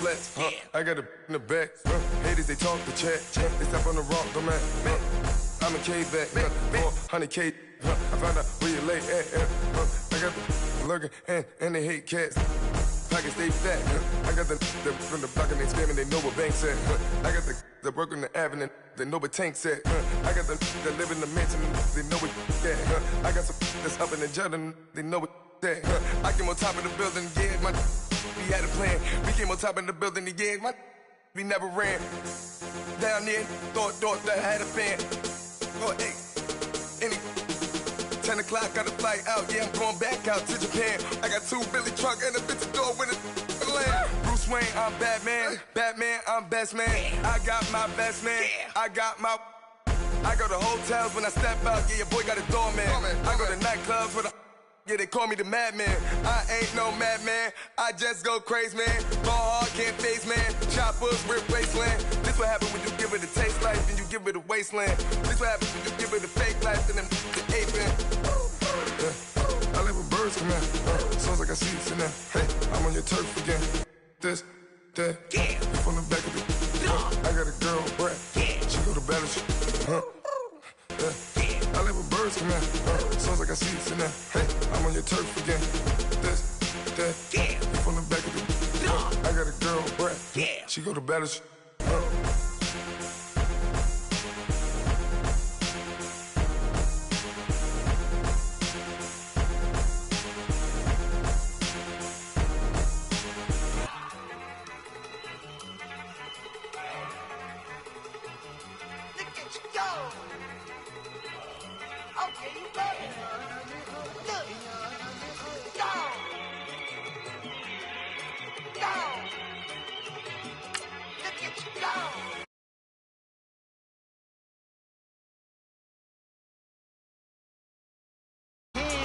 flex. I got a in the back. Haters, they talk the chat. They step on the rock, the man. I'm a K-back. 400K. I found out where you lay at. I got the lurking and they hate cats. Pockets stay fat. I got the from the block and they scamming, they know what banks at. I got the work on the avenue, they know what tanks at. I got the that live in the mansion, they know what that. I got some that's up in the jungle, they know what that. I came on top of the building, yeah, my we had a plan. We came on top of the building, yeah, my we never ran. Down there, thought that had a fan. Oh, hey, any 10 o'clock, got a flight out, yeah, I'm going back out to Japan. I got 2 Billy truck and a bitch door with a land. Bruce Wayne, I'm Batman. Batman, I'm best man. I got my best man. I go to hotels when I step out, yeah, your boy got a doorman. I go to nightclubs with a yeah, they call me the madman. I ain't no madman, I just go crazy, man. Ball hard, can't face, man. Choppers, replace land. This what happen when you give it a taste life and you give it a wasteland. This what happens when you give it a fake life and then the aping. I live with birds come out. Sounds like I see it in there. Hey, I'm on your turf again. This, that, you from the back of the I got a girl, Brad. She go to battle. I live with birds come out. Sounds like I see it in there. Hey, I'm on your turf again. This, that, you from the back of the I got a girl, Brad. She go to battle.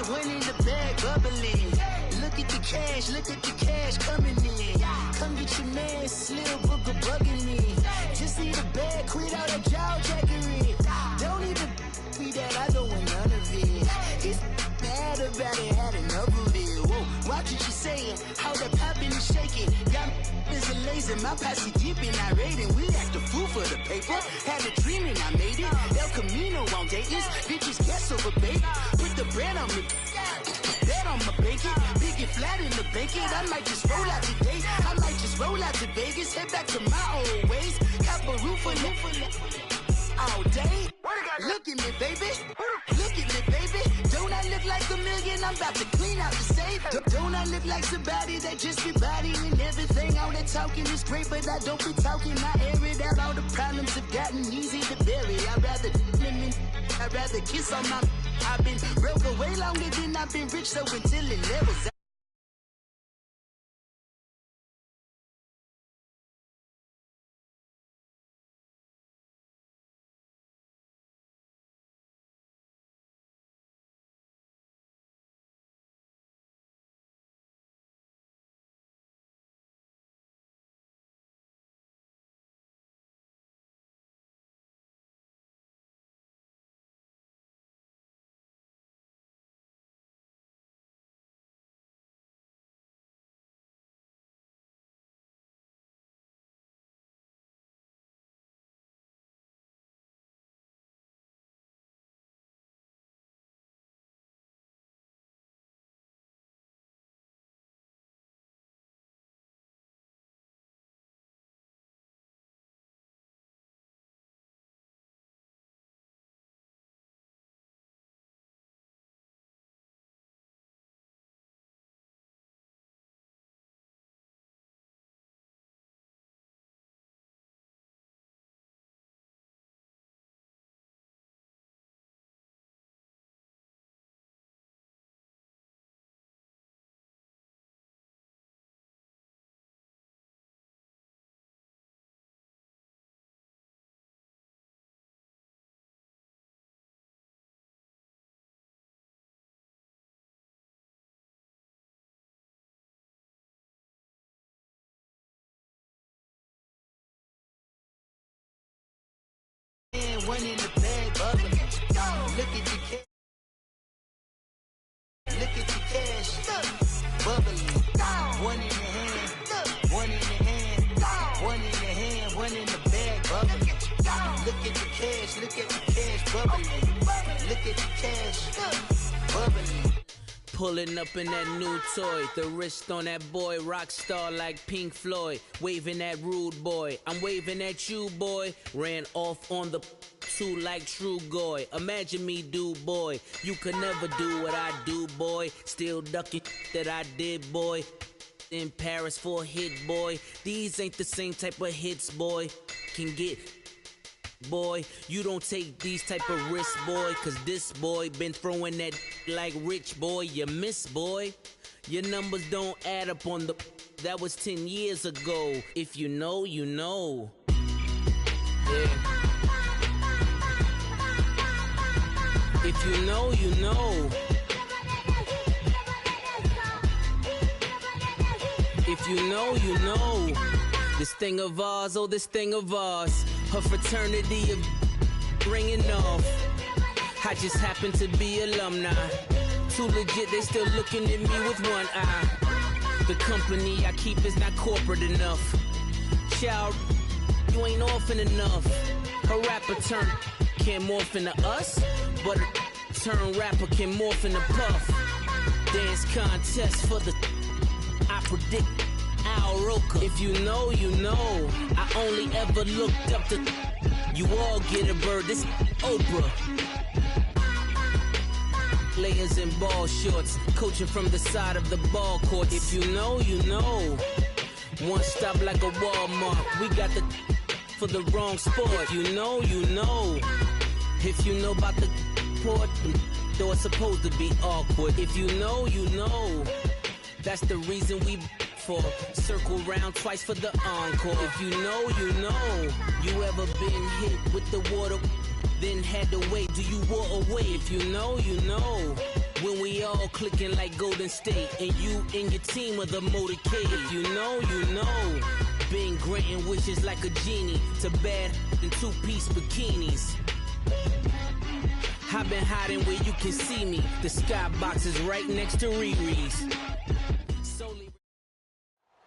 One in the bag bubbling. Look at the cash coming in. Come get your man, Slim Booker bugging me. Just need a bag, quit all that jaw jackery. Don't even be that, I don't want none of it. It's bad about it, had enough of it. Whoa, watch what you saying, how that poppin' and shaking. Got is a laser, my posse deep and I raiding. We act a fool for the paper. Had a dream and I made it. El Camino on Dayton's, bitches guess over bait. Put the bread on me. Bet on my bacon, big and flat in the bacon. I might just roll out today. I might just roll out to Vegas, head back to my old ways. Cap a roof for all day. Look at me, baby. Look at me, baby. Don't I look like a million? I'm about to clean out the safe. Don't I look like somebody that just be bodying everything? All that talking is great, but I don't be talking. I air it out. All the problems have gotten easy to bury. I'd rather kiss on my. I've been broke way longer than I've been rich, so until it levels out. One in the bag, bubbling. Look at the cash. Look at the cash. Bubbling. One in the hand. One in the hand. Look at the cash, bubbling. Pulling up in that new toy, the wrist on that boy, rock star like Pink Floyd, waving at rude boy, I'm waving at you boy, ran off on the two like True Goy, imagine me do boy, you could never do what I do boy, still ducking that I did boy, in Paris for a hit boy, these ain't the same type of hits boy, can get boy, you don't take these type of risks, boy, cause this boy been throwing that like rich boy, you miss, boy. Your numbers don't add up on the, that was 10 years ago. If you know, you know. Yeah. If you know, you know. If you know, you know. This thing of ours, oh, this thing of ours. Her fraternity of ringing off. I just happen to be alumni. Too legit, they still looking at me with one eye. The company I keep is not corporate enough. Child, you ain't orphan enough. A rapper turn can't morph into us, but a turn rapper can morph into Puff. Dance contest for the, I predict Al Roker. If you know, you know. I only ever looked up to, you all get a bird, this Oprah. Layers in ball shorts, coaching from the side of the ball court. If you know, you know. One stop like a Walmart. We got the for the wrong sport. If you know, you know. If you know about the port, though it's supposed to be awkward. If you know, you know. That's the reason we for circle round twice for the encore. If you know, you know. You ever been hit with the water, then had to wait? Do you walk away? If you know, you know. When we all clicking like Golden State, and you and your team are the motorcade. If you know, you know. Been granting wishes like a genie to bad in two-piece bikinis. I've been hiding where you can see me. The skybox is right next to Riri's.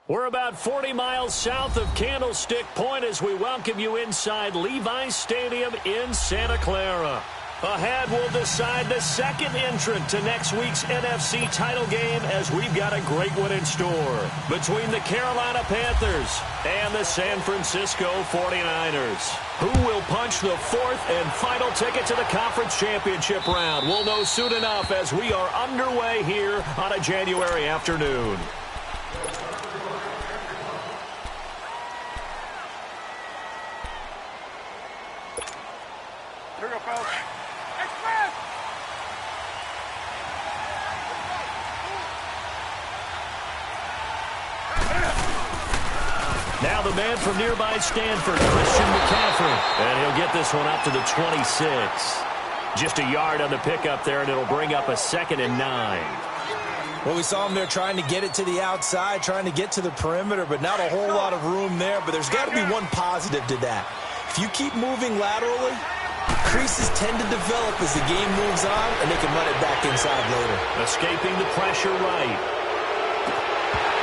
We're about 40 miles south of Candlestick Point as we welcome you inside Levi's Stadium in Santa Clara. Ahead, we'll decide the second entrant to next week's NFC title game as we've got a great one in store between the Carolina Panthers and the San Francisco 49ers. Who will punch the fourth and final ticket to the conference championship round? We'll know soon enough as we are underway here on a January afternoon. Now the man from nearby Stanford, Christian McCaffrey. And he'll get this one up to the 26. Just a yard on the pickup there, and it'll bring up a 2nd and 9. Well, we saw him there trying to get it to the outside, trying to get to the perimeter, but not a whole lot of room there. But there's got to be one positive to that. If you keep moving laterally, creases tend to develop as the game moves on, and they can run it back inside later. Escaping the pressure right.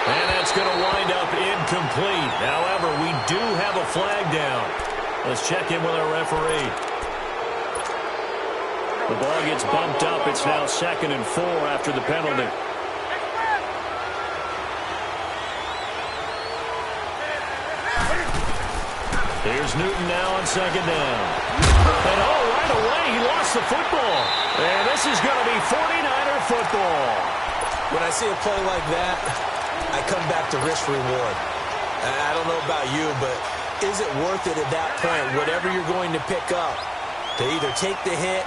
And that's going to wind up incomplete. However, we do have a flag down. Let's check in with our referee. The ball gets bumped up. It's now 2nd and 4 after the penalty. Here's Newton now on 2nd down. And right away, he lost the football. And this is going to be 49er football. When I see a play like that, I come back to risk reward. I don't know about you, but is it worth it at that point, whatever you're going to pick up, to either take the hit,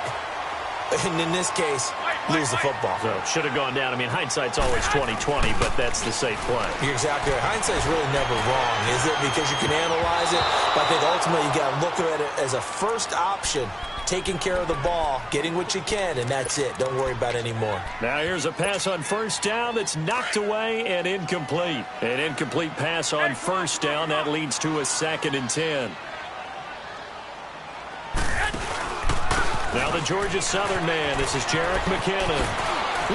and in this case, lose the football? So it should have gone down. I mean, hindsight's always 20/20, but that's the safe play. You're exactly right. Hindsight's really never wrong, is it? Because you can analyze it, but I think ultimately you got to look at it as a first option. Taking care of the ball, getting what you can, and that's it. Don't worry about any more. Now here's a pass on 1st down that's knocked away and incomplete. An incomplete pass on 1st down. That leads to a 2nd and 10. Now the Georgia Southern man. This is Jerick McKinnon.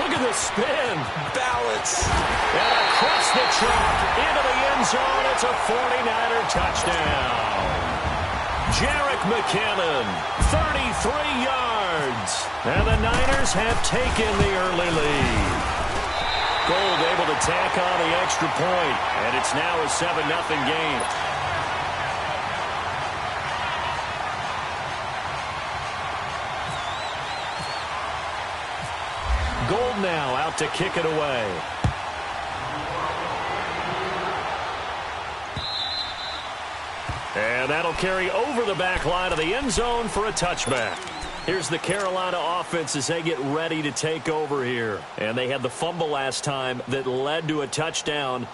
Look at the spin. Balance. And across the track into the end zone. It's a 49er touchdown. Jerick McKinnon, 33 yards. And the Niners have taken the early lead. Gold able to tack on the extra point, and it's now a 7-0 game. Gold now out to kick it away. And that'll carry over the back line of the end zone for a touchback. Here's the Carolina offense as they get ready to take over here. And they had the fumble last time that led to a touchdown.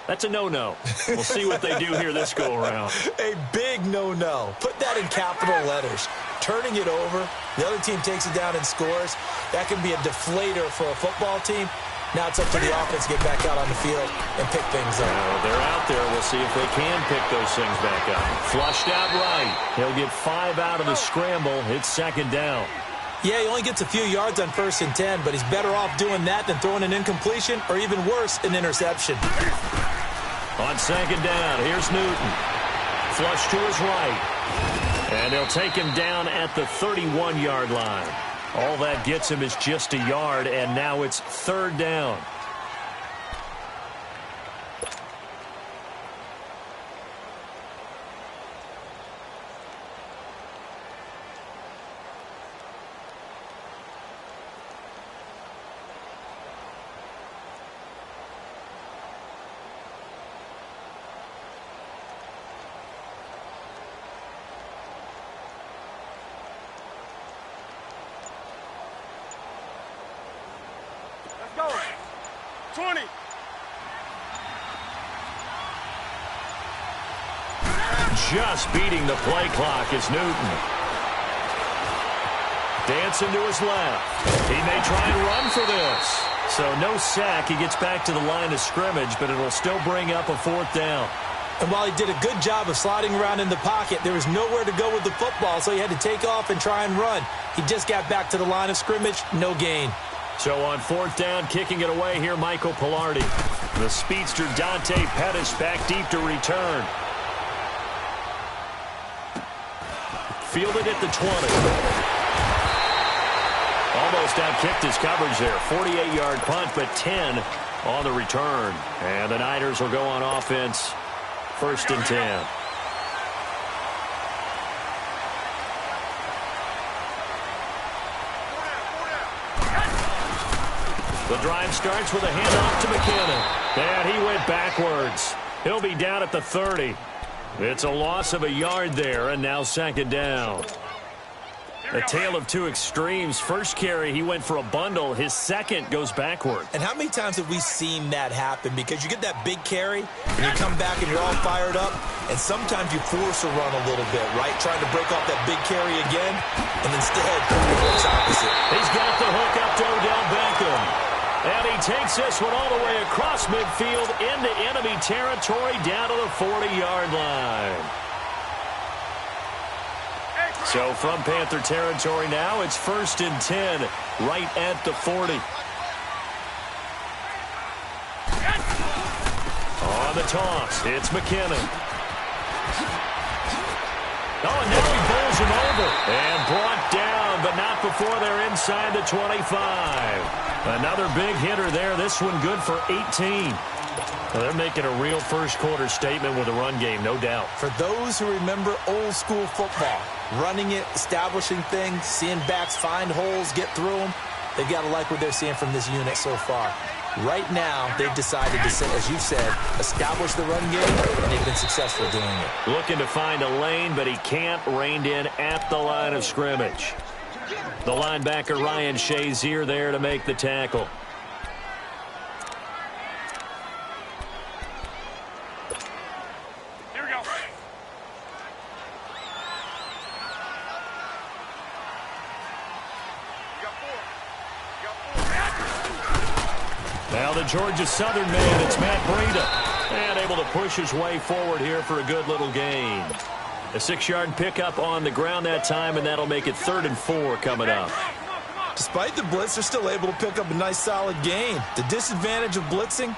That's a no-no. We'll see what they do here this go-around. A big no-no. Put that in capital letters. Turning it over, the other team takes it down and scores. That can be a deflator for a football team. Now it's up to the offense to get back out on the field and pick things up. They're out there. We'll see if they can pick those things back up. Flushed out right. He'll get 5 out of the scramble. It's second down. Yeah, he only gets a few yards on 1st and 10, but he's better off doing that than throwing an incompletion or even worse, an interception. On second down, here's Newton. Flush to his right. And they'll take him down at the 31-yard line. All that gets him is just a yard, and now it's third down. Go. 20. Just beating the play clock is Newton. Dancing to his left. He may try and run for this. So no sack. He gets back to the line of scrimmage, but it'll still bring up a 4th down. And while he did a good job of sliding around in the pocket, there was nowhere to go with the football, so he had to take off and try and run. He just got back to the line of scrimmage, no gain. So on 4th down, kicking it away here, Michael Pilardi. The speedster Dante Pettis back deep to return. Fielded at the 20. Almost outkicked his coverage there. 48-yard punt, but 10 on the return. And the Niners will go on offense. 1st and 10. The drive starts with a handoff to McKinnon. And he went backwards. He'll be down at the 30. It's a loss of a yard there, and now second down. A tale of two extremes. First carry, he went for a bundle. His second goes backward. And how many times have we seen that happen? Because you get that big carry, and you come back and you're all fired up, and sometimes you force a run a little bit, right? Trying to break off that big carry again, and instead, it works opposite. He's got the hook up to Odell Beckham. And he takes this one all the way across midfield into enemy territory down to the 40-yard line. So from Panther territory now, it's 1st and 10 right at the 40. On the toss, it's McKinnon. Oh, and now he bowls him over. And brought down, but not before they're inside the 25. Another big hitter there. This one good for 18. Well, they're making a real first-quarter statement with a run game, no doubt. For those who remember old-school football, running it, establishing things, seeing backs find holes, get through them, they've got to like what they're seeing from this unit so far. Right now, they've decided to, as you said, establish the run game, and they've been successful doing it. Looking to find a lane, but he can't. Reined in at the line of scrimmage. The linebacker, Ryan Shazier, there to make the tackle. Here we go. Now the Georgia Southern man, it's Matt Breida. And able to push his way forward here for a good little gain. A 6-yard pickup on the ground that time, and that'll make it 3rd and 4 coming up. Despite the blitz, they're still able to pick up a nice solid gain. The disadvantage of blitzing,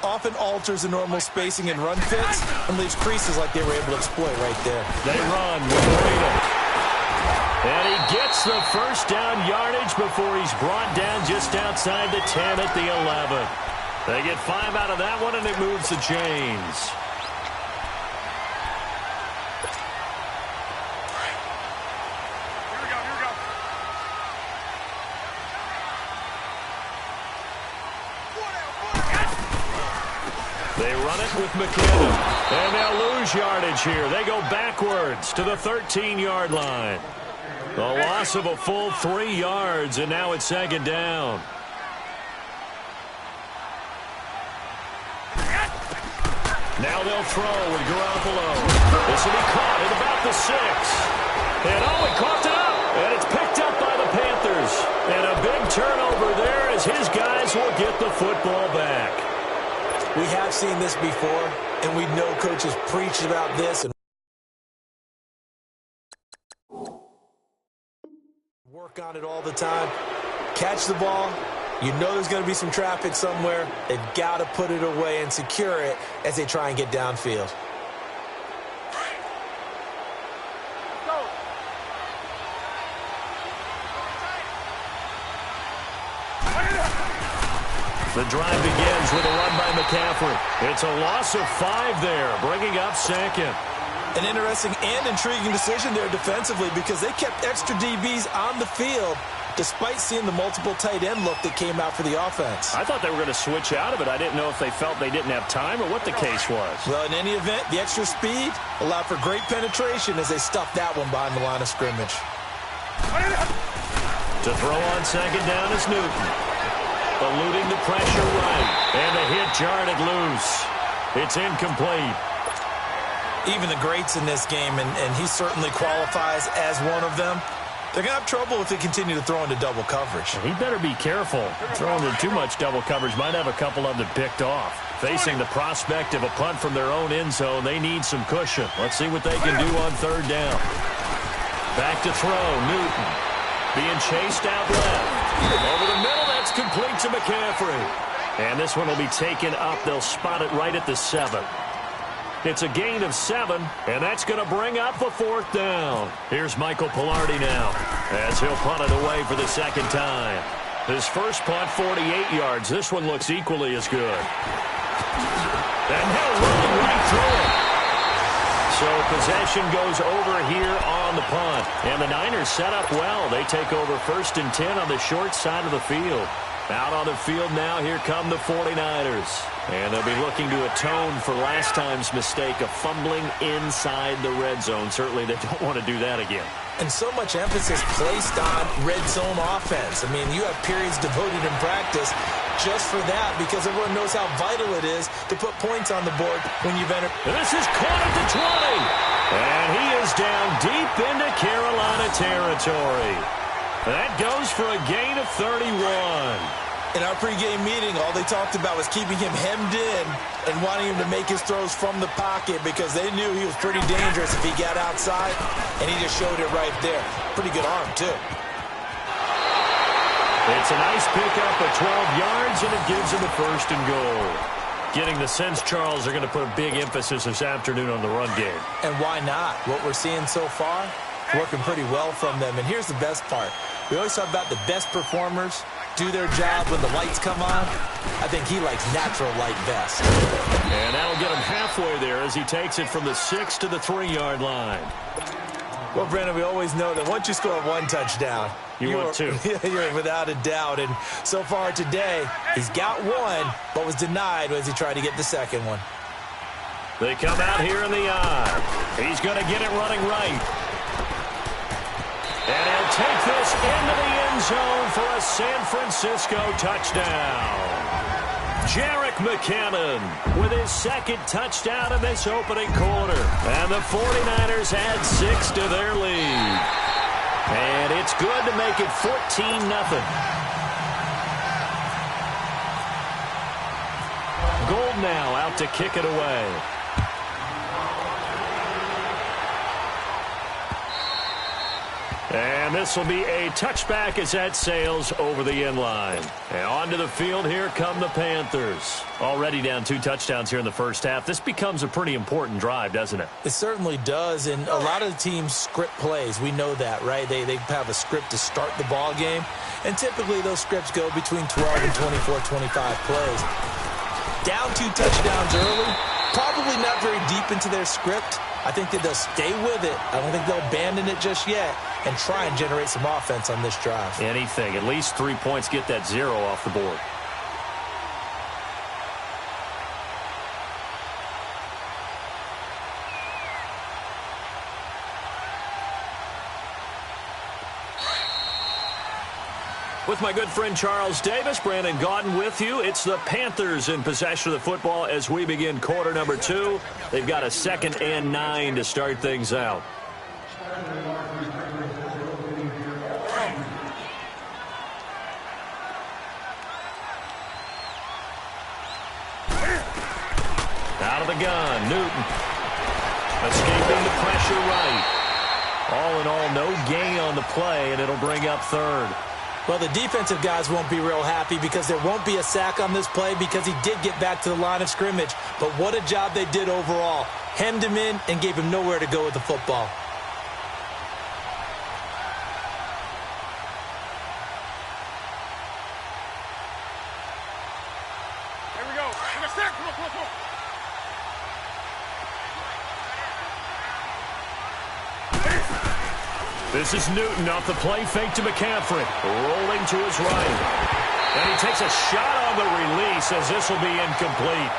often alters the normal spacing and run fits and leaves creases like they were able to exploit right there. They run with Marino. And he gets the first down yardage before he's brought down just outside the 10 at the 11. They get 5 out of that one, and it moves the chains. They run it with McKinnon, and they'll lose yardage here. They go backwards to the 13-yard line. A loss of a full 3 yards, and now it's second down. Now they'll throw with Garoppolo. This will be caught at about the 6. And he coughed it up, and it's picked up by the Panthers. And a big turnover there as his guys will get the football back. We have seen this before, and we know coaches preach about this and work on it all the time. Catch the ball. You know there's going to be some traffic somewhere. They've got to put it away and secure it as they try and get downfield. The drive begins with a run by McCaffrey. It's a loss of 5 there, bringing up second. An interesting and intriguing decision there defensively because they kept extra DBs on the field despite seeing the multiple tight end look that came out for the offense. I thought they were going to switch out of it. I didn't know if they felt they didn't have time or what the case was. Well, in any event, the extra speed allowed for great penetration as they stuffed that one behind the line of scrimmage. To throw on second down is Newton. Eluding the pressure right. And the hit jarred it loose. It's incomplete. Even the greats in this game, and he certainly qualifies as one of them, they're going to have trouble if they continue to throw into double coverage. He better be careful. Throwing into too much double coverage might have a couple of them picked off. Facing the prospect of a punt from their own end zone, they need some cushion. Let's see what they can do on third down. Back to throw, Newton. Being chased out left. Over the middle, that's complete to McCaffrey. And this one will be taken up. They'll spot it right at the 7. It's a gain of 7, and that's going to bring up the 4th down. Here's Michael Pilardi now as he'll punt it away for the second time. His first punt, 48 yards. This one looks equally as good. And he'll run right through it. So possession goes over here on the punt. And the Niners set up well. They take over 1st and 10 on the short side of the field. Out on the field now, here come the 49ers. And they'll be looking to atone for last time's mistake of fumbling inside the red zone. Certainly they don't want to do that again. And so much emphasis placed on red zone offense. I mean, you have periods devoted in practice just for that because everyone knows how vital it is to put points on the board when you've entered. This is caught at the 20. And he is down deep into Carolina territory. That goes for a gain of 31. In our pregame meeting, all they talked about was keeping him hemmed in and wanting him to make his throws from the pocket because they knew he was pretty dangerous if he got outside, and he just showed it right there. Pretty good arm, too. It's a nice pickup of 12 yards, and it gives him a 1st and goal. Getting the sense, Charles, they're going to put a big emphasis this afternoon on the run game. And why not? What we're seeing so far, working pretty well from them. And here's the best part. We always talk about the best performers do their job when the lights come on. I think he likes natural light best. And that'll get him halfway there as he takes it from the 6 to the 3-yard line. Well, Brandon, we always know that once you score 1 touchdown, want 2. You're without a doubt. And so far today, he's got 1, but was denied as he tried to get the second one. They come out here in the eye. He's going to get it running right. And he'll take this into the end zone for a San Francisco touchdown. Jerick McKinnon with his 2nd touchdown in this opening quarter. And the 49ers add 6 to their lead. And it's good to make it 14-0. Gold now out to kick it away. And this will be a touchback as that sails over the end line. And onto the field, here come the Panthers. Already down 2 touchdowns here in the first half. This becomes a pretty important drive, doesn't it? It certainly does, and a lot of the teams script plays. We know that, right? They have a script to start the ball game, and typically those scripts go between 12 and 24, 25 plays. Down 2 touchdowns early, probably not very deep into their script. I think that they'll stay with it. I don't think they'll abandon it just yet and try and generate some offense on this drive. Anything. At least 3 points, get that 0 off the board. With my good friend Charles Davis, Brandon Gaudin with you. It's the Panthers in possession of the football as we begin quarter number 2. They've got a 2nd and 9 to start things out. Out of the gun, Newton. Escaping the pressure right. All in all, no gain on the play, and it'll bring up 3rd. Well, the defensive guys won't be real happy because there won't be a sack on this play because he did get back to the line of scrimmage. But what a job they did overall. Hemmed him in and gave him nowhere to go with the football. Here we go. Come on. This is Newton off the play fake to McCaffrey. Rolling to his right. And he takes a shot on the release as this will be incomplete.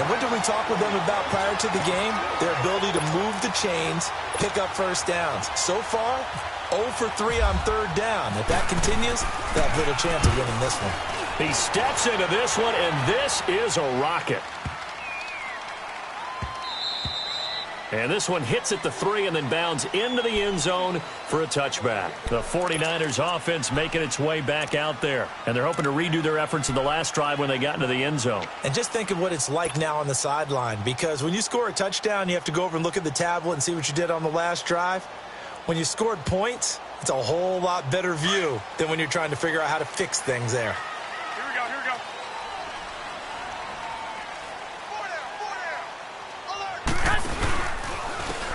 And what did we talk with them about prior to the game? Their ability to move the chains, pick up first downs. So far, 0 for 3 on 3rd down. If that continues, they'll have little chance of winning this one. He steps into this one, and this is a rocket. And this one hits at the 3 and then bounds into the end zone for a touchback. The 49ers offense making its way back out there. And they're hoping to redo their efforts in the last drive when they got into the end zone. And just think of what it's like now on the sideline. Because when you score a touchdown, you have to go over and look at the tablet and see what you did on the last drive. When you scored points, it's a whole lot better view than when you're trying to figure out how to fix things there. Here we go.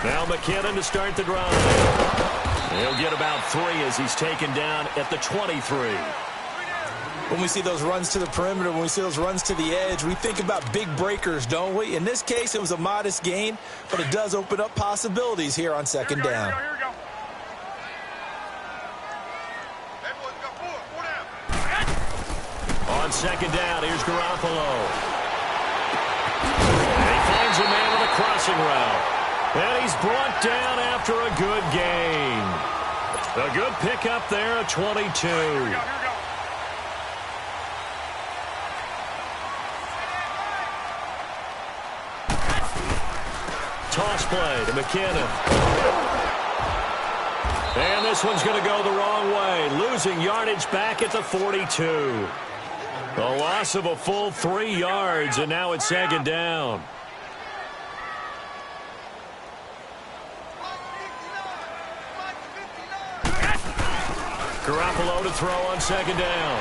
Now McKinnon to start the drive. He'll get about 3 as he's taken down at the 23. When we see those runs to the perimeter, when we see those runs to the edge, we think about big breakers, don't we? In this case, it was a modest gain, but it does open up possibilities here on 2nd down. Here we go. On 2nd down, here's Garoppolo. And he finds a man on the crossing route. And he's brought down after a good gain. A good pickup there at 22. Here we go. Toss play to McKinnon. And this one's going to go the wrong way. Losing yardage back at the 42. A loss of a full 3 yards, and now it's 2nd down. Garoppolo to throw on 2nd down.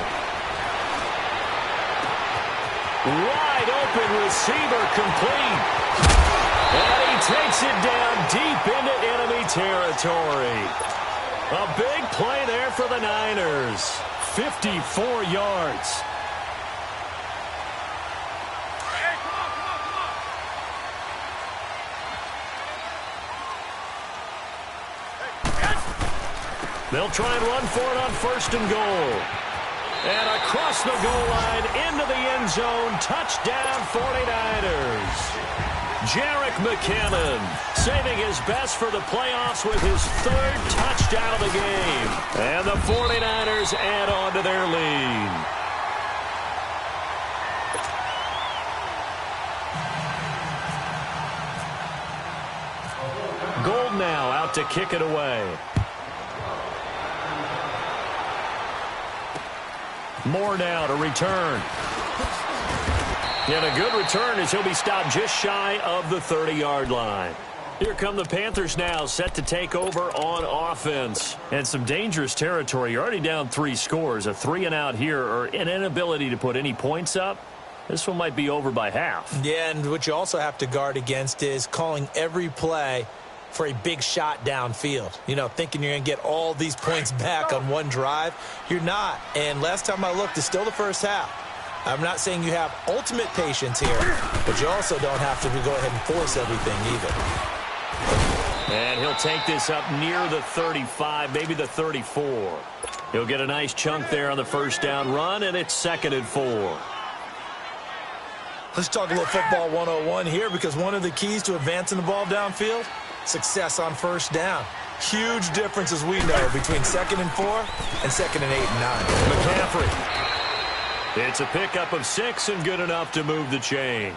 Wide open receiver complete. And he takes it down deep into enemy territory. A big play there for the Niners. 54 yards. They'll try and run for it on 1st and goal. And across the goal line into the end zone. Touchdown 49ers. Jerick McKinnon saving his best for the playoffs with his 3rd touchdown of the game. And the 49ers add on to their lead. Gold now out to kick it away. Moore now to return. And a good return as he'll be stopped just shy of the 30-yard line. Here come the Panthers now, set to take over on offense. And some dangerous territory. You're already down 3 scores. A 3-and-out here, or an inability to put any points up. This one might be over by half. Yeah, and what you also have to guard against is calling every play for a big shot downfield. You know, thinking you're going to get all these points back on one drive. You're not. And last time I looked, it's still the first half. I'm not saying you have ultimate patience here, but you also don't have to go ahead and force everything either. And he'll take this up near the 35, maybe the 34. He'll get a nice chunk there on the first down run, and it's 2nd and 4. Let's talk a little football 101 here, because one of the keys to advancing the ball downfield, success on first down. Huge difference, as we know, between 2nd and 4 and 2nd and 8 and 9. McCaffrey. It's a pickup of 6 and good enough to move the chains.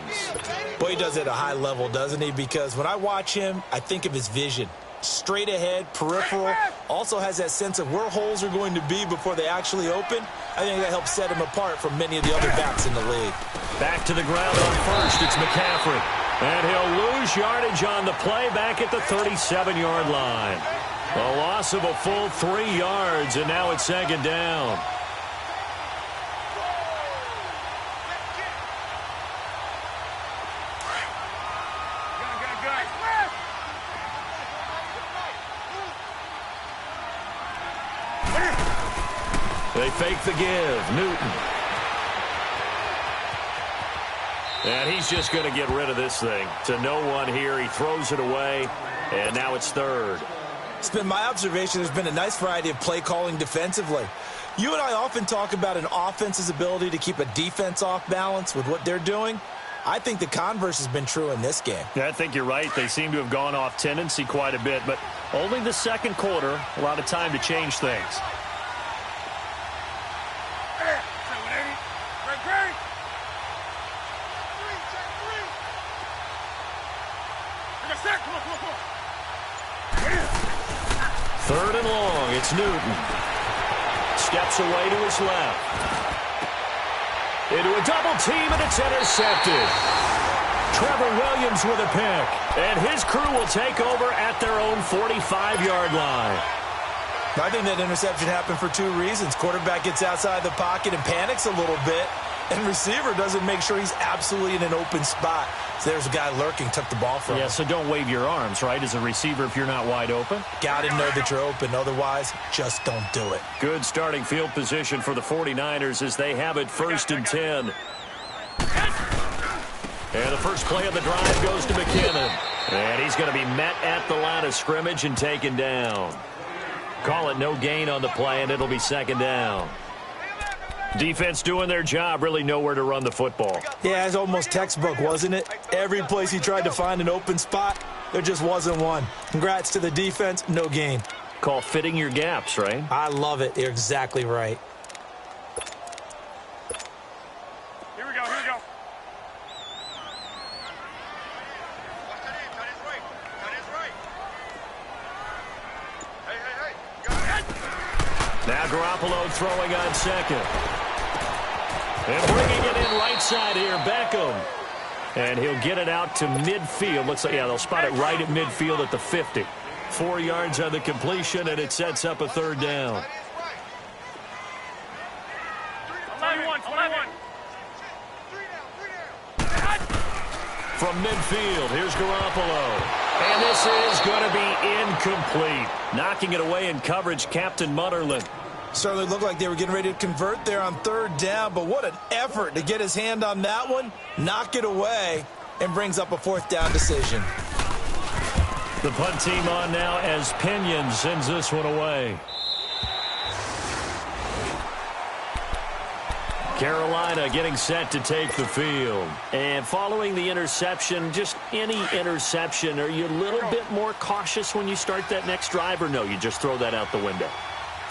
Boy, he does it at a high level, doesn't he? Because when I watch him, I think of his vision. Straight ahead, peripheral, also has that sense of where holes are going to be before they actually open. I think that helps set him apart from many of the other backs in the league. Back to the ground on first, it's McCaffrey. And he'll lose yardage on the play back at the 37-yard line. A loss of a full 3 yards, and now it's 2nd down. They fake the give. Newton. And he's just going to get rid of this thing. To no one here. He throws it away. And now it's 3rd. It's been my observation there's been a nice variety of play calling defensively. You and I often talk about an offense's ability to keep a defense off balance with what they're doing. I think the converse has been true in this game. Yeah, I think you're right. They seem to have gone off tendency quite a bit. But only the 2nd quarter. A lot of time to change things. Third and long, it's Newton. Steps away to his left. Into a double team, and it's intercepted. Trevor Williams with a pick. And his crew will take over at their own 45-yard line. I think that interception happened for 2 reasons. Quarterback gets outside the pocket and panics a little bit. And receiver doesn't make sure he's absolutely in an open spot. So there's a guy lurking, took the ball from him. Yeah, so don't wave your arms, right, as a receiver if you're not wide open. Got to know that you're open. Otherwise, just don't do it. Good starting field position for the 49ers as they have it 1st and 10. And the first play of the drive goes to McKinnon. And he's going to be met at the line of scrimmage and taken down. Call it no gain on the play, and it'll be 2nd down. Defense doing their job, really nowhere to run the football. Yeah, it's almost textbook, wasn't it? Every place he tried to find an open spot, there just wasn't one. Congrats to the defense, no gain. Call fitting your gaps, right? I love it. You're exactly right. Here we go, here we go. Now Garoppolo throwing on 2nd. And bringing it in right side here, Beckham. And he'll get it out to midfield. Looks like, yeah, they'll spot it right at midfield at the 50. 4 yards on the completion, and it sets up a 3rd down. 21. From midfield, here's Garoppolo. And this is going to be incomplete. Knocking it away in coverage, Captain Mutterland. Certainly looked like they were getting ready to convert there on 3rd down, but what an effort to get his hand on that one, knock it away, and brings up a 4th down decision. The punt team on now as Pinion sends this one away. Carolina getting set to take the field. And following the interception, just any interception, are you a little bit more cautious when you start that next drive, or no, you just throw that out the window?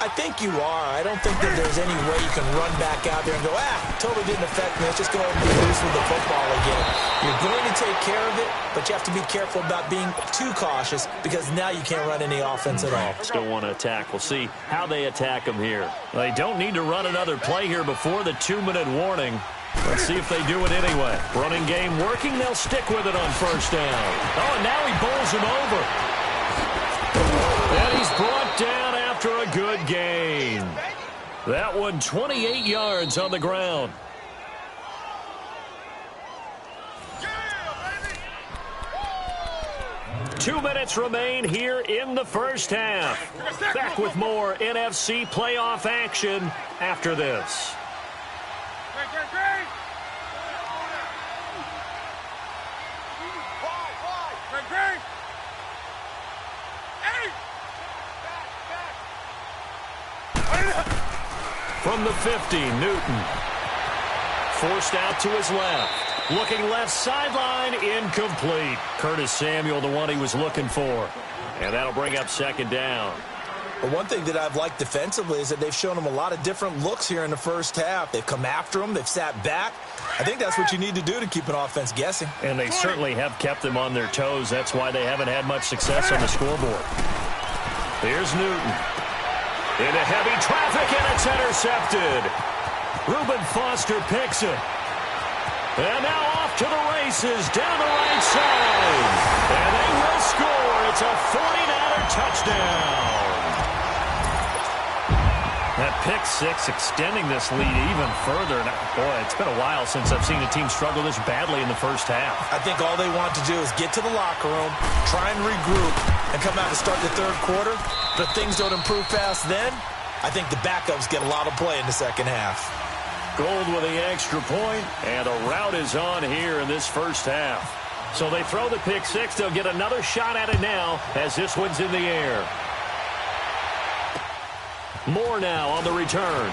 I think you are. I don't think that there's any way you can run back out there and go, totally didn't affect me. Let's just go ahead and be loose with the football again. You're going to take care of it, but you have to be careful about being too cautious because now you can't run any offense at all. Still want to attack. We'll see how they attack them here. They don't need to run another play here before the 2-minute warning. Let's see if they do it anyway. Running game working. They'll stick with it on first down. Oh, and now he bowls him over. And he's brought down after a good gain. That one 28 yards on the ground. Yeah, 2 minutes remain here in the first half. Back with more NFC playoff action after this. From the 50, Newton. Forced out to his left. Looking left sideline, incomplete. Curtis Samuel, the one he was looking for. And that'll bring up second down. But one thing that I've liked defensively is that they've shown him a lot of different looks here in the first half. They've come after him. They've sat back. I think that's what you need to do to keep an offense guessing. And they certainly have kept them on their toes. That's why they haven't had much success on the scoreboard. Here's Newton. Into heavy traffic, and it's intercepted. Reuben Foster picks it. And now off to the races down the right side. And they will score. It's a 49er touchdown. That pick six extending this lead even further. Now, boy, it's been a while since I've seen a team struggle this badly in the first half. I think all they want to do is get to the locker room, try and regroup, and come out to start the third quarter. But if things don't improve fast then, I think the backups get a lot of play in the second half. Gold with the extra point, and a rout is on here in this first half. So they throw the pick six. They'll get another shot at it now as this one's in the air. Moore now on the return.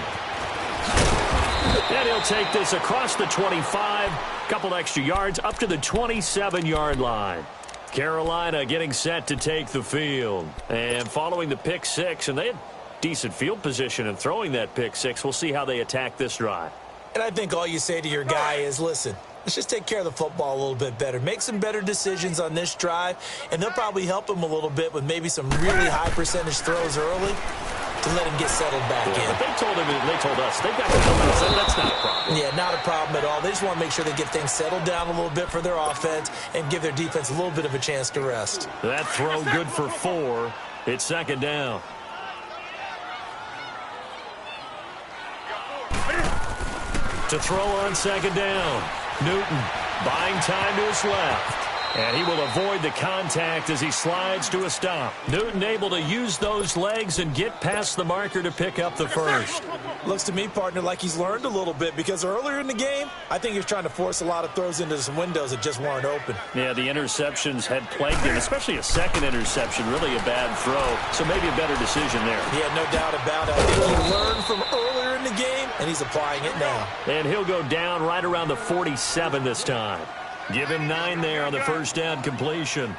And he'll take this across the 25. Couple extra yards up to the 27-yard line. Carolina getting set to take the field. And following the pick six, and they had decent field position in throwing that pick six. We'll see how they attack this drive. And I think all you say to your guy is, listen, let's just take care of the football a little bit better. Make some better decisions on this drive, and they'll probably help him a little bit with maybe some really high percentage throws early to let him get settled back in. But they told us, they've got to come in and say that's not a problem. Yeah, not a problem at all. They just want to make sure they get things settled down a little bit for their offense and give their defense a little bit of a chance to rest. That throw good for 4. It's second down. To throw on second down. Newton buying time to his left. And he will avoid the contact as he slides to a stop. Newton able to use those legs and get past the marker to pick up the first. Looks to me, partner, like he's learned a little bit because earlier in the game, I think he was trying to force a lot of throws into some windows that just weren't open. Yeah, the interceptions had plagued him, especially a second interception, really a bad throw. So maybe a better decision there. Yeah, no doubt about it. I think he learned from earlier in the game, and he's applying it now. And he'll go down right around the 47 this time. Give him 9 there on the first down completion.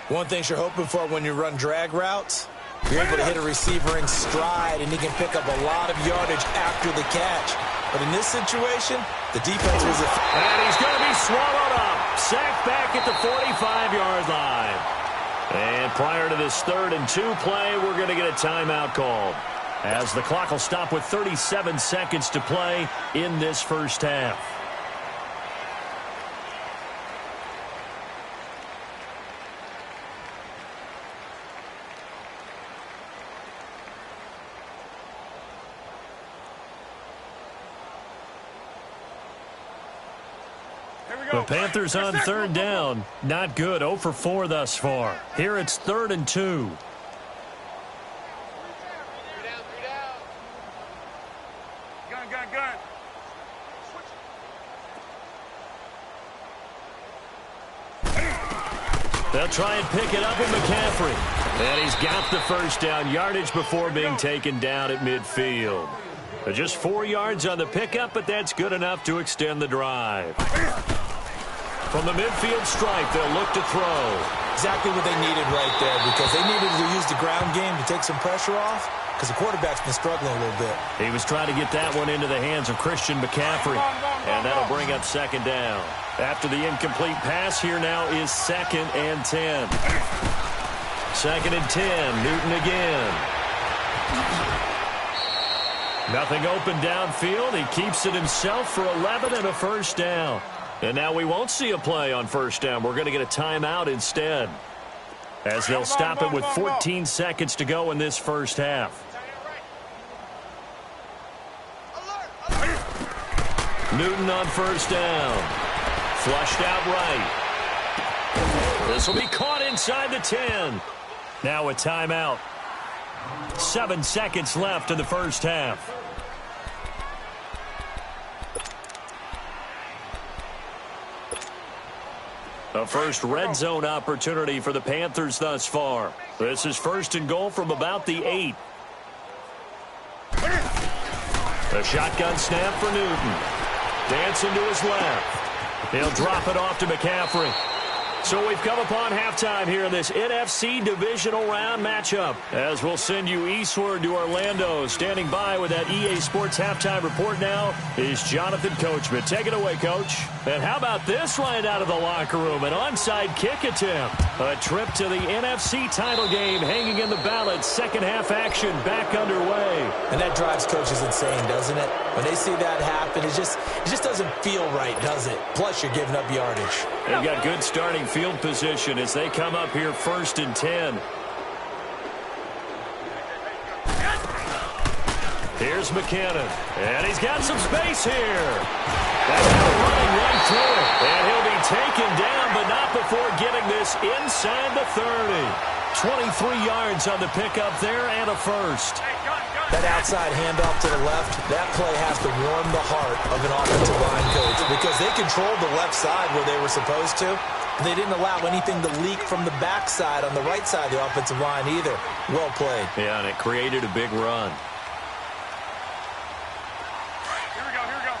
One thing you're hoping for when you run drag routes, you're able to hit a receiver in stride, and he can pick up a lot of yardage after the catch. But in this situation, the defense was... And he's going to be swallowed up. Sacked back at the 45-yard line. And prior to this 3rd and 2 play, we're going to get a timeout called, as the clock will stop with 37 seconds to play in this first half. The Panthers on 3rd down. Not good. 0 for 4 thus far. Here it's 3rd and 2. Gun. They'll try and pick it up with McCaffrey. And he's got the first down yardage before being taken down at midfield. Just 4 yards on the pickup, but that's good enough to extend the drive. From the midfield stripe, they'll look to throw. Exactly what they needed right there, because they needed to use the ground game to take some pressure off, because the quarterback's been struggling a little bit. He was trying to get that one into the hands of Christian McCaffrey, and that'll bring up second down. After the incomplete pass, here now is 2nd and 10. 2nd and 10, Newton again. Nothing open downfield. He keeps it himself for 11 and a first down. And now we won't see a play on first down. We're going to get a timeout instead, as they'll stop it with 14 seconds to go in this first half. Newton on first down. Flushed out right. This will be caught inside the 10. Now a timeout. 7 seconds left in the first half. A first red zone opportunity for the Panthers thus far. This is first and goal from about the 8. A shotgun snap for Newton. Dancing to his left. He'll drop it off to McCaffrey. So we've come upon halftime here in this NFC divisional round matchup, as we'll send you eastward to Orlando. Standing by with that EA Sports halftime report now is Jonathan Coachman. Take it away, Coach. And how about this right out of the locker room? An onside kick attempt. A trip to the NFC title game hanging in the balance. Second half action back underway. And that drives coaches insane, doesn't it? When they see that happen, it just doesn't feel right, does it? Plus, you're giving up yardage. They've got good starting field position as they come up here first and 10. Here's McKinnon, and he's got some space here. That's a running run through it, and he'll be taken down, but not before getting this inside the 30. 23 yards on the pickup there and a first. That outside handoff to the left, that play has to warm the heart of an offensive line coach, because they controlled the left side where they were supposed to. They didn't allow anything to leak from the backside on the right side of the offensive line either. Well played. Yeah, and it created a big run. Here we go, here we go.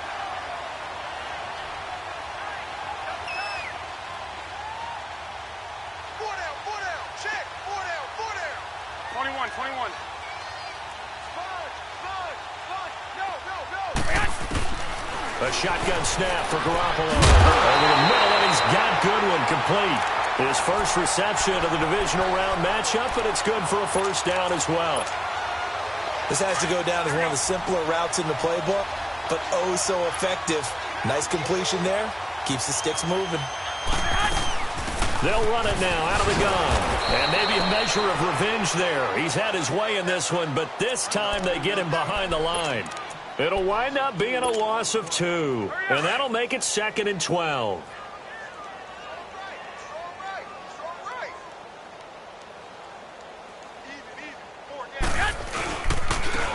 Four down, check, four down. 21, 21. A shotgun snap for Garoppolo. Over the middle, and he's got Goodwin complete. His first reception of the divisional round matchup, and it's good for a first down as well. This has to go down as one of the simpler routes in the playbook, but oh so effective. Nice completion there. Keeps the sticks moving. They'll run it now out of the gun. And maybe a measure of revenge there. He's had his way in this one, but this time they get him behind the line. It'll wind up being a loss of 2, and that'll make it 2nd and 12.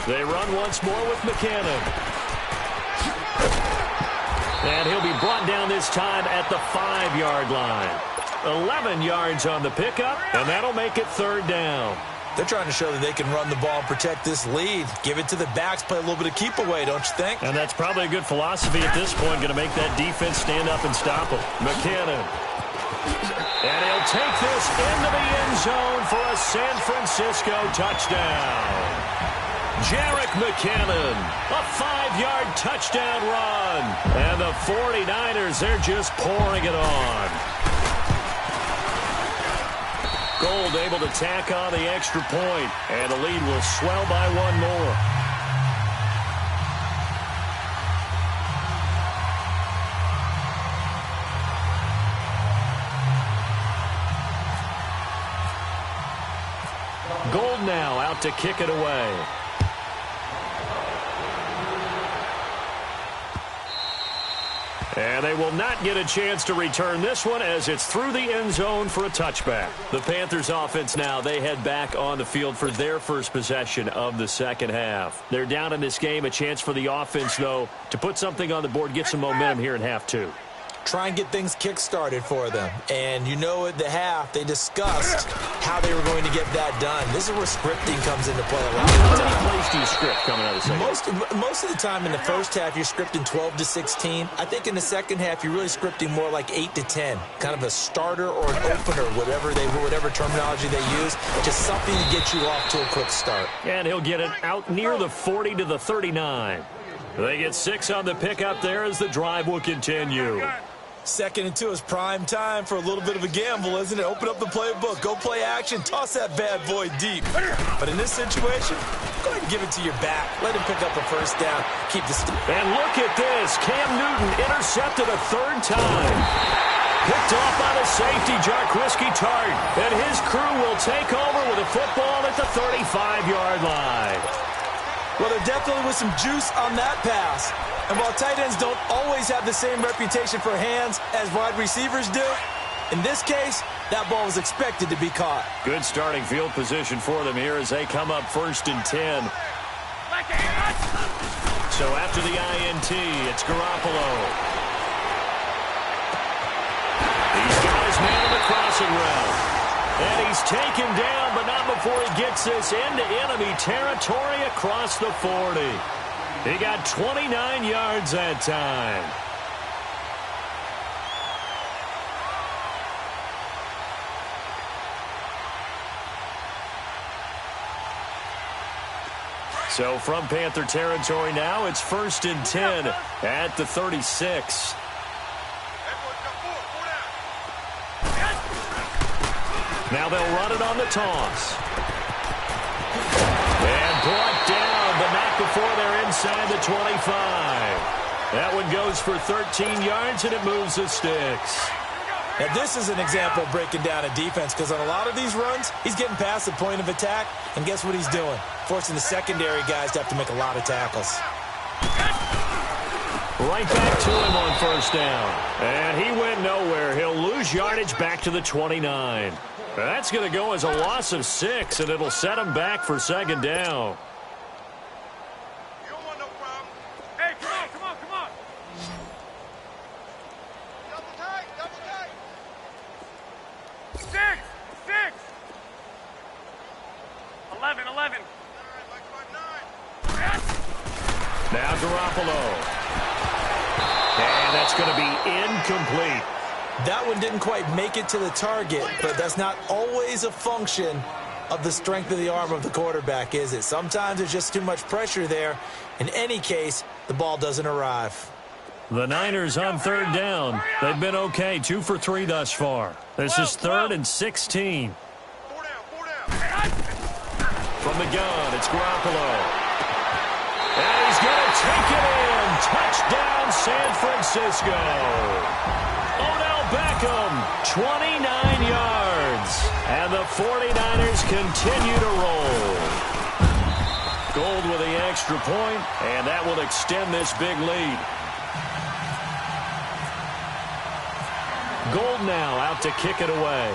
They run once more with McKinnon. And he'll be brought down this time at the 5-yard line. 11 yards on the pickup, and that'll make it 3rd down. They're trying to show that they can run the ball and protect this lead. Give it to the backs, play a little bit of keep away, don't you think? And that's probably a good philosophy at this point, going to make that defense stand up and stop them. McKinnon. And he'll take this into the end zone for a San Francisco touchdown. Jerick McKinnon, a 5-yard touchdown run. And the 49ers, they're just pouring it on. Gold able to tack on the extra point, and the lead will swell by 1 more. Gold now out to kick it away. And they will not get a chance to return this one as it's through the end zone for a touchback. The Panthers offense now, they head back on the field for their first possession of the second half. They're down in this game. A chance for the offense, though, to put something on the board, get some momentum here in half 2. Try and get things kick-started for them. And you know at the half, they discussed how they were going to get that done. This is where scripting comes into play a lot. How many plays do you script coming out of the second? Most of the time in the first half, you're scripting 12 to 16. I think in the second half, you're really scripting more like 8 to 10. Kind of a starter or an opener, whatever terminology they use. Just something to get you off to a quick start. And he'll get it out near the 40 to the 39. They get 6 on the pickup there as the drive will continue. 2nd and 2 is prime time for a little bit of a gamble, isn't it? Open up the playbook, go play action, toss that bad boy deep. But in this situation, go ahead and give it to your back. Let him pick up a first down. Keep the And look at this. Cam Newton intercepted a third time. Picked off by the safety, Jarquiski Tart. And his crew will take over with a football at the 35-yard line. Well, there definitely was some juice on that pass. And while tight ends don't always have the same reputation for hands as wide receivers do, in this case, that ball was expected to be caught. Good starting field position for them here as they come up 1st and 10. So after the INT, it's Garoppolo. These guys man the crossing route. And he's taken down, but not before he gets this into enemy territory across the 40. He got 29 yards that time. So from Panther territory now, it's 1st and 10 at the 36. Now they'll run it on the toss. And brought down, but not before they're inside the 25. That one goes for 13 yards, and it moves the sticks. Now, this is an example of breaking down a defense because on a lot of these runs, he's getting past the point of attack, and guess what he's doing? Forcing the secondary guys to have to make a lot of tackles. Right back to him on 1st down. And he went nowhere. He'll lose yardage back to the 29. That's going to go as a loss of 6, and it'll set him back for 2nd down. You don't want no problem. Hey, come on. Double tight. 6. 11. Now Garoppolo. And that's going to be incomplete. That one didn't quite make it to the target, but that's not always a function of the strength of the arm of the quarterback, is it? Sometimes there's just too much pressure there. In any case, the ball doesn't arrive. The Niners on 3rd down. They've been okay, 2 for 3 thus far. This is 3rd and 16. 4 down. From the gun, it's Garoppolo. And he's going to take it in. Touchdown, San Francisco. Odell Beckham, 29 yards. And the 49ers continue to roll. Gold with the extra point, and that will extend this big lead. Gold now out to kick it away.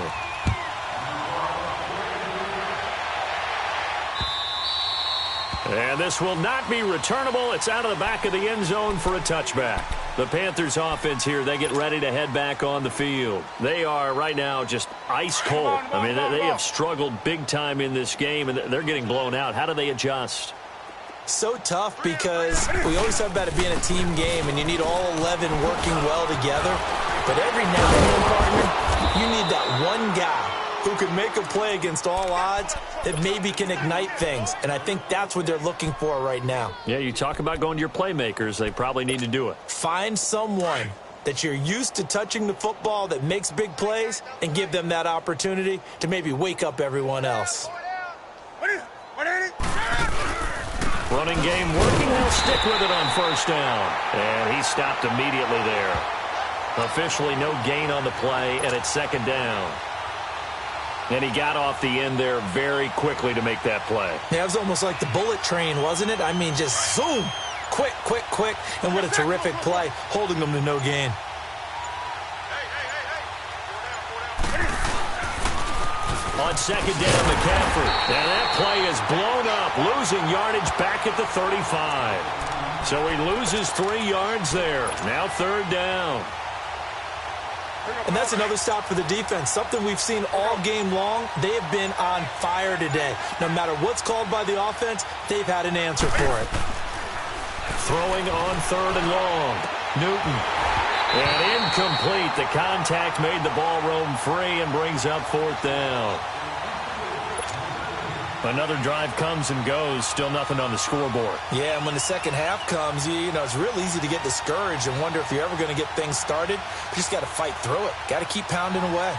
And this will not be returnable. It's out of the back of the end zone for a touchback. The Panthers offense here, they get ready to head back on the field. They are right now just ice cold. I mean, they have struggled big time in this game, and they're getting blown out. How do they adjust? So tough because we always talk about it being a team game, and you need all 11 working well together. But every now and then, partner, you need that one guy who can make a play against all odds that maybe can ignite things. And I think that's what they're looking for right now. Yeah, you talk about going to your playmakers. They probably need to do it. Find someone that you're used to touching the football that makes big plays and give them that opportunity to maybe wake up everyone else. Running game working. They'll stick with it on 1st down. And he stopped immediately there. Officially no gain on the play, and it's 2nd down. And he got off the end there very quickly to make that play. Yeah, it was almost like the bullet train, wasn't it? I mean, just zoom. Quick. And what a terrific play, holding them to no gain. On 2nd down, McCaffrey. And that play is blown up, losing yardage back at the 35. So he loses 3 yards there. Now 3rd down. And that's another stop for the defense. Something we've seen all game long. They have been on fire today. No matter what's called by the offense, they've had an answer for it. Throwing on 3rd and long. Newton. And incomplete. The contact made the ball roam free and brings up 4th down. Another drive comes and goes. Still nothing on the scoreboard. Yeah, and when the second half comes, you know, it's real easy to get discouraged and wonder if you're ever going to get things started. You just got to fight through it. Got to keep pounding away.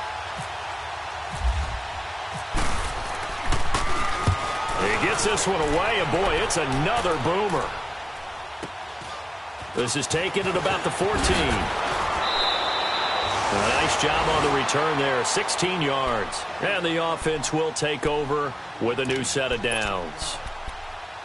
He gets this one away, and boy, it's another boomer. This is taken at about the 14. A nice job on the return there, 16 yards. And the offense will take over with a new set of downs.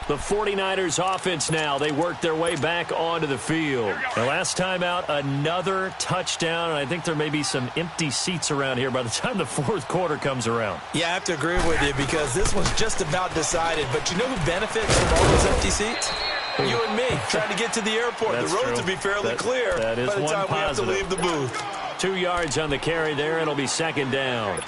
The 49ers offense now, they work their way back onto the field. The last time out, another touchdown, and I think there may be some empty seats around here by the time the fourth quarter comes around. Yeah, I have to agree with you because this one's just about decided. But you know who benefits from all those empty seats? You and me, trying to get to the airport. That's the roads true. will be fairly clear that is by the one time positive. we have to leave the booth. 2 yards on the carry there, and it'll be second down.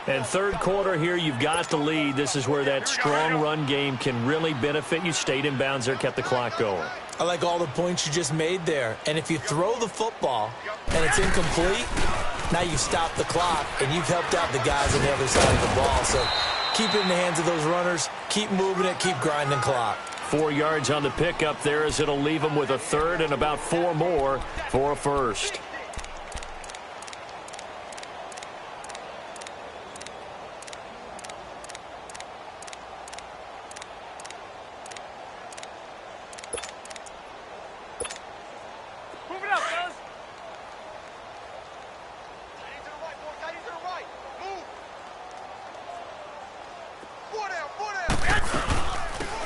And third quarter here, you've got the lead. This is where that strong run game can really benefit you. Stayed in bounds there, kept the clock going. I like all the points you just made there. And if you throw the football and it's incomplete, now you've stopped the clock and you've helped out the guys on the other side of the ball. So keep it in the hands of those runners. Keep moving it. Keep grinding clock. 4 yards on the pickup there as it'll leave them with a third and about 4 more for a first.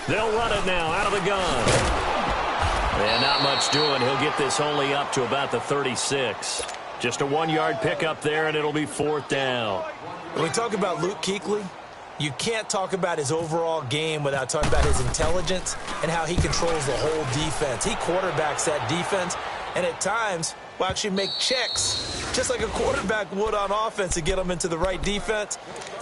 They'll run it now out of the gun. And not much doing. He'll get this only up to about the 36. Just a 1-yard pickup there, and it'll be fourth down. When we talk about Luke Kuechly, you can't talk about his overall game without talking about his intelligence and how he controls the whole defense. He quarterbacks that defense, and at times will actually make checks, just like a quarterback would on offense to get them into the right defense.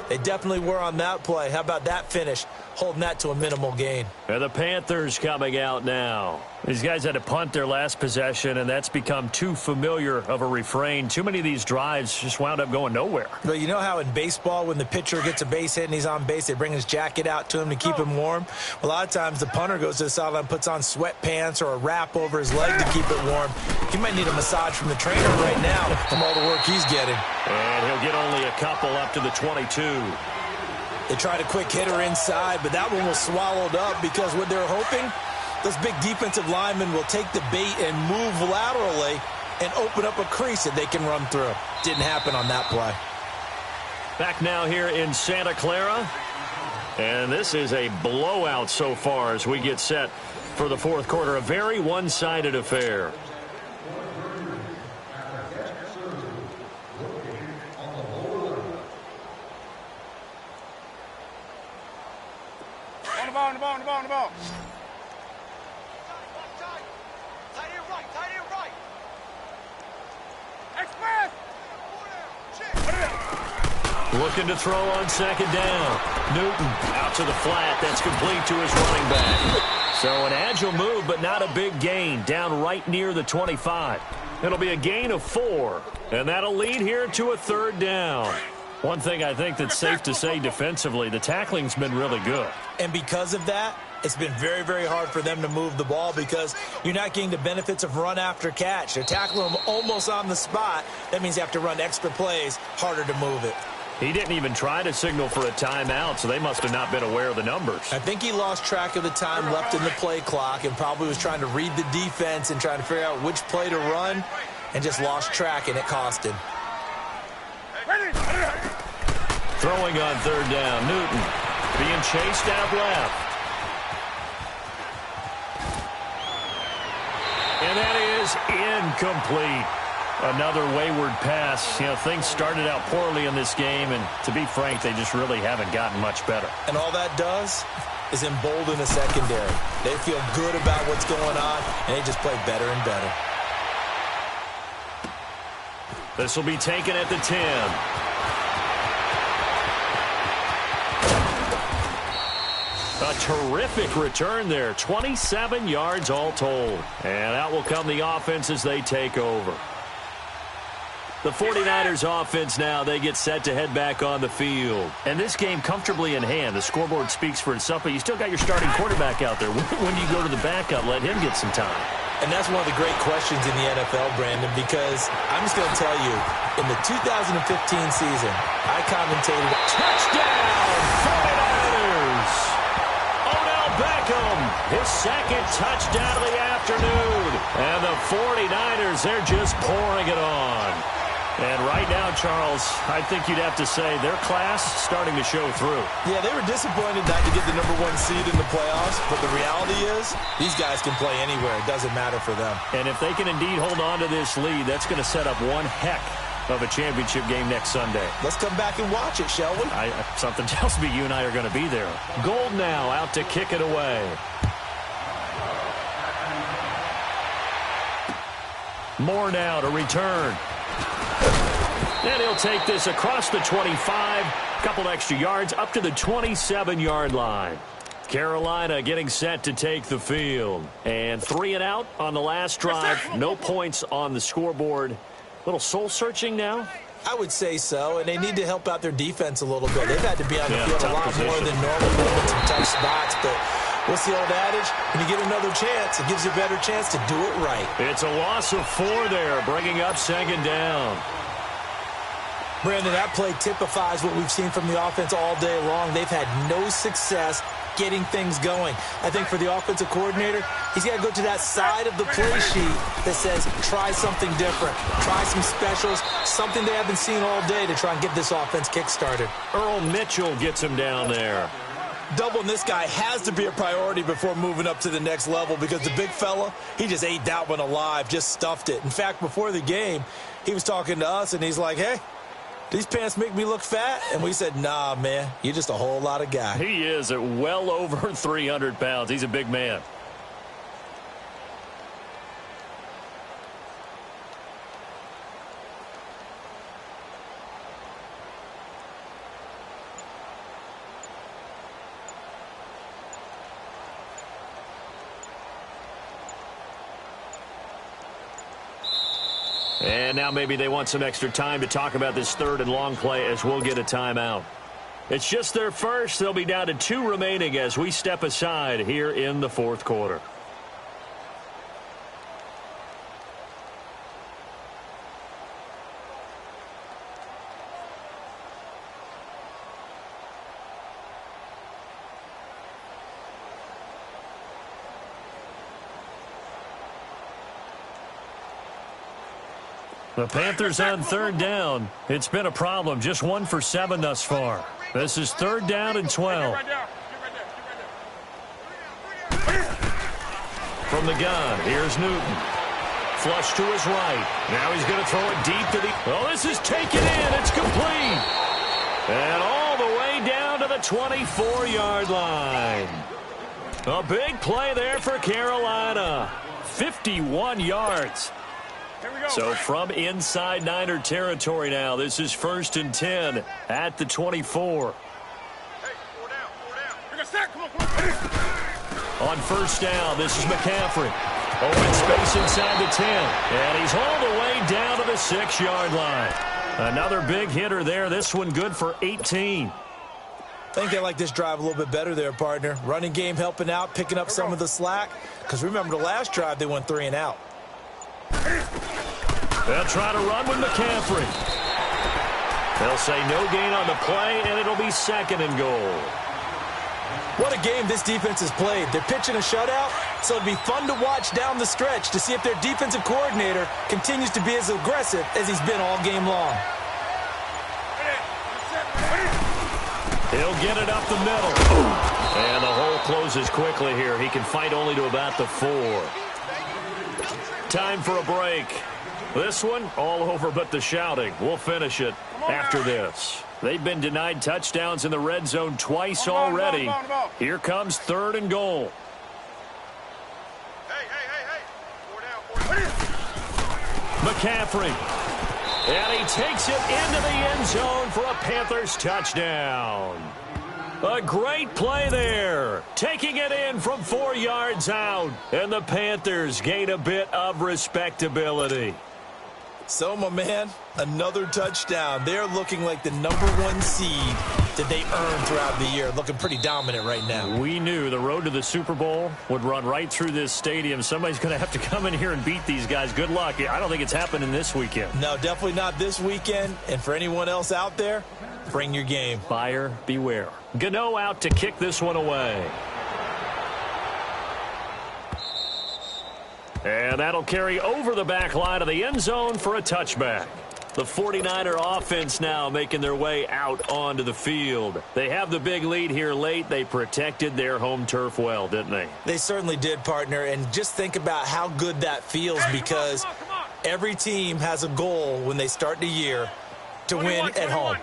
They definitely were on that play. How about that finish? Holding that to a minimal gain. And the Panthers coming out now. These guys had to punt their last possession, and that's become too familiar of a refrain. Too many of these drives just wound up going nowhere. But you know how in baseball, when the pitcher gets a base hit and he's on base, they bring his jacket out to him to keep him warm? Well, a lot of times the punter goes to the sideline, puts on sweatpants or a wrap over his leg to keep it warm. He might need a massage from the trainer right now from all the work he's getting. And he'll get only a couple up to the 22. They tried a quick hitter inside, but that one was swallowed up because what they're hoping, those big defensive linemen will take the bait and move laterally and open up a crease that they can run through. Didn't happen on that play. Back now here in Santa Clara. And this is a blowout so far as we get set for the fourth quarter. A very one-sided affair. On the ball. Tight end right. Express! Looking to throw on second down. Newton out to the flat. That's complete to his running back. So an agile move, but not a big gain. Down right near the 25. It'll be a gain of 4. And that'll lead here to a third down. One thing I think that's safe to say defensively, the tackling's been really good. And because of that, it's been very, very hard for them to move the ball because you're not getting the benefits of run after catch. They're tackling them almost on the spot. That means you have to run extra plays, harder to move it. He didn't even try to signal for a timeout, so they must have not been aware of the numbers. I think he lost track of the time left in the play clock and probably was trying to read the defense and trying to figure out which play to run and just lost track, and it cost him. Throwing on third down, Newton being chased out left. And that is incomplete. Another wayward pass. You know, things started out poorly in this game, and to be frank, they just really haven't gotten much better. And all that does is embolden the secondary. They feel good about what's going on, and they just play better and better. This will be taken at the 10. A terrific return there. 27 yards all told. And out will come the offense as they take over. The 49ers offense now, they get set to head back on the field. And this game comfortably in hand. The scoreboard speaks for itself, but you still got your starting quarterback out there. When do you go to the backup, let him get some time? And that's one of the great questions in the NFL, Brandon, because I'm just going to tell you, in the 2015 season, I commentated. Touchdown, 49ers! his second touchdown of the afternoon. And the 49ers, they're just pouring it on. And right now, Charles, I think you'd have to say their class starting to show through. Yeah, they were disappointed not to get the #1 seed in the playoffs, but the reality is these guys can play anywhere. It doesn't matter for them. And if they can indeed hold on to this lead, that's going to set up one heck of a championship game next Sunday. Let's come back and watch it, shall we? Something tells me you and I are going to be there. Gold now out to kick it away. Moore now to return. And he'll take this across the 25, a couple extra yards, up to the 27-yard line. Carolina getting set to take the field. And 3 and out on the last drive. No points on the scoreboard. Little soul-searching now? I would say so, and they need to help out their defense a little bit. They've had to be on the field a lot position. more than normal, in some tough spots, but what's the old adage? When you get another chance, it gives you a better chance to do it right. It's a loss of 4 there, bringing up second down. Brandon, that play typifies what we've seen from the offense all day long. They've had no success getting things going. I think for the offensive coordinator, he's got to go to that side of the play sheet that says try something different, try some specials, something they haven't seen all day to try and get this offense kick-started. Earl Mitchell gets him down there. Doubling this guy has to be a priority before moving up to the next level because the big fella, he just ate that one alive, just stuffed it. In fact, before the game, he was talking to us, and he's like, hey, these pants make me look fat? And we said, nah, man, you're just a whole lot of guy. He is at well over 300 pounds. He's a big man. And now maybe they want some extra time to talk about this 3rd and long play as we'll get a timeout. It's just their first. They'll be down to 2 remaining as we step aside here in the 4th quarter. The Panthers on 3rd down. It's been a problem. Just 1 for 7 thus far. This is 3rd down and 12. From the gun, here's Newton. Flush to his right. Now he's going to throw it deep to the... Oh, this is taken in. It's complete. And all the way down to the 24-yard line. A big play there for Carolina. 51 yards. So from inside Niner territory now, this is 1st and 10 at the 24. Hey, 4 down, 4 down. You're gonna sack. Come on. On 1st down, this is McCaffrey. Open space inside the 10. And he's all the way down to the 6-yard line. Another big hitter there. This one good for 18. I think they like this drive a little bit better there, partner. Running game helping out, picking up some of the slack. Because remember, the last drive, they went 3 and out. They'll try to run with McCaffrey. They'll say no gain on the play, and it'll be 2nd and goal. What a game this defense has played. They're pitching a shutout, so it'll be fun to watch down the stretch to see if their defensive coordinator continues to be as aggressive as he's been all game long. He'll get it up the middle. And the hole closes quickly here. He can fight only to about the 4. Time for a break. This one, all over but the shouting. We'll finish it after this. They've been denied touchdowns in the red zone twice already. Here comes 3rd and goal. Hey. 4 down. McCaffrey. And he takes it into the end zone for a Panthers touchdown. A great play there. Taking it in from 4 yards out. And the Panthers gain a bit of respectability. So, my man, another touchdown. They're looking like the #1 seed that they earned throughout the year. Looking pretty dominant right now. We knew the road to the Super Bowl would run right through this stadium. Somebody's going to have to come in here and beat these guys. Good luck. I don't think it's happening this weekend. No, definitely not this weekend. And for anyone else out there, bring your game. Buyer beware. Gano out to kick this one away. And that'll carry over the back line of the end zone for a touchback. The 49er offense now making their way out onto the field. They have the big lead here late. They protected their home turf well, didn't they? They certainly did, partner. And just think about how good that feels, because every team has a goal when they start the year to win at home.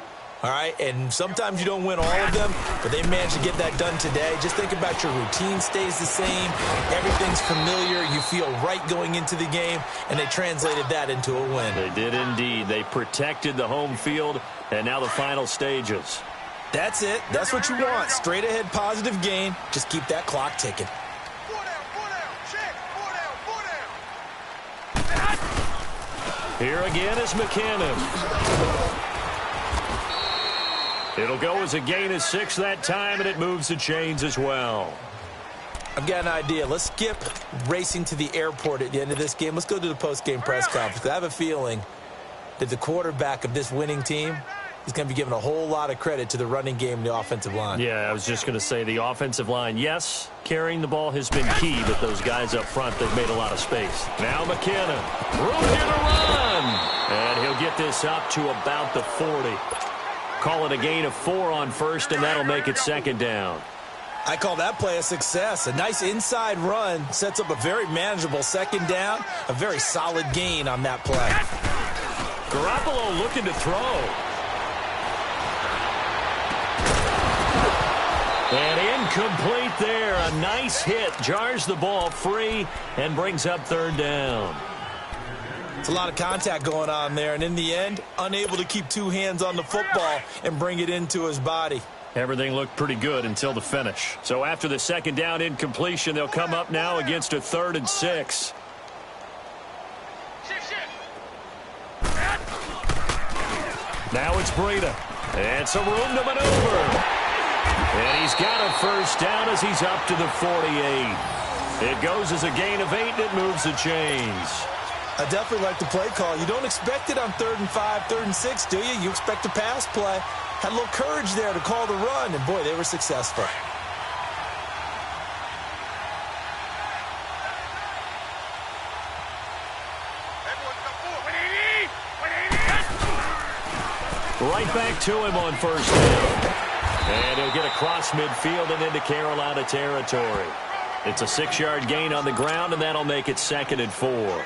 All right, and sometimes you don't win all of them, but they managed to get that done today. Just think about your routine stays the same. Everything's familiar. You feel right going into the game, and they translated that into a win. They did indeed. They protected the home field, and now the final stages. That's it. That's what you want. Straight ahead positive gain. Just keep that clock ticking. Here again is McKinnon. It'll go as a gain of 6 that time, and it moves the chains as well. I've got an idea. Let's skip racing to the airport at the end of this game. Let's go to the post-game press conference. I have a feeling that the quarterback of this winning team is going to be giving a whole lot of credit to the running game and the offensive line. Yeah, I was just going to say the offensive line, yes, carrying the ball has been key, but those guys up front, they've made a lot of space. Now McKinnon, room here to run, and he'll get this up to about the 40. Call it a gain of 4 on first, and that'll make it second down. I call that play a success. A nice inside run sets up a very manageable second down, a very solid gain on that play. Garoppolo looking to throw. And incomplete there. A nice hit. Jars the ball free and brings up third down. It's a lot of contact going on there, and in the end, unable to keep 2 hands on the football and bring it into his body. Everything looked pretty good until the finish. So after the second down incompletion, they'll come up now against a 3rd and 6. Now it's Breida. And some room to maneuver. And he's got a first down as he's up to the 48. It goes as a gain of 8, and it moves the chains. I definitely like the play call. You don't expect it on 3rd and 5, 3rd and 6, do you? You expect a pass play. Had a little courage there to call the run, and boy, they were successful. Right back to him on first down. And he'll get across midfield and into Carolina territory. It's a 6-yard gain on the ground, and that'll make it 2nd and 4.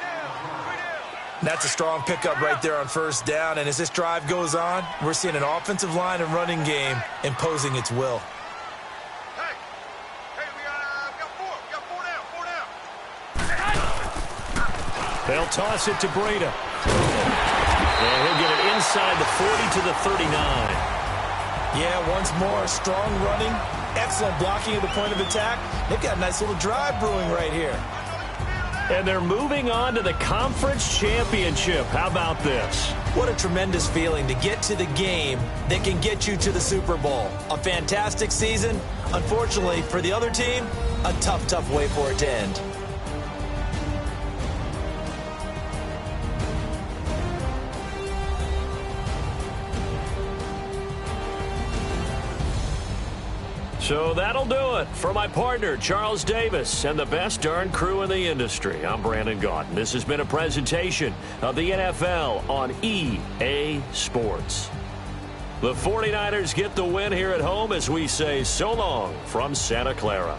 That's a strong pickup right there on first down, and as this drive goes on, we're seeing an offensive line and running game imposing its will. Hey, we got 4 down. They'll toss it to Breida. And he'll get it inside the 40 to the 39. Yeah, once more, strong running, excellent blocking at the point of attack. They've got a nice little drive brewing right here. And they're moving on to the conference championship. How about this? What a tremendous feeling to get to the game that can get you to the Super Bowl. A fantastic season. Unfortunately, for the other team, a tough, tough way for it to end. So that'll do it for my partner, Charles Davis, and the best darn crew in the industry. I'm Brandon Gaudin. This has been a presentation of the NFL on EA Sports. The 49ers get the win here at home as we say so long from Santa Clara.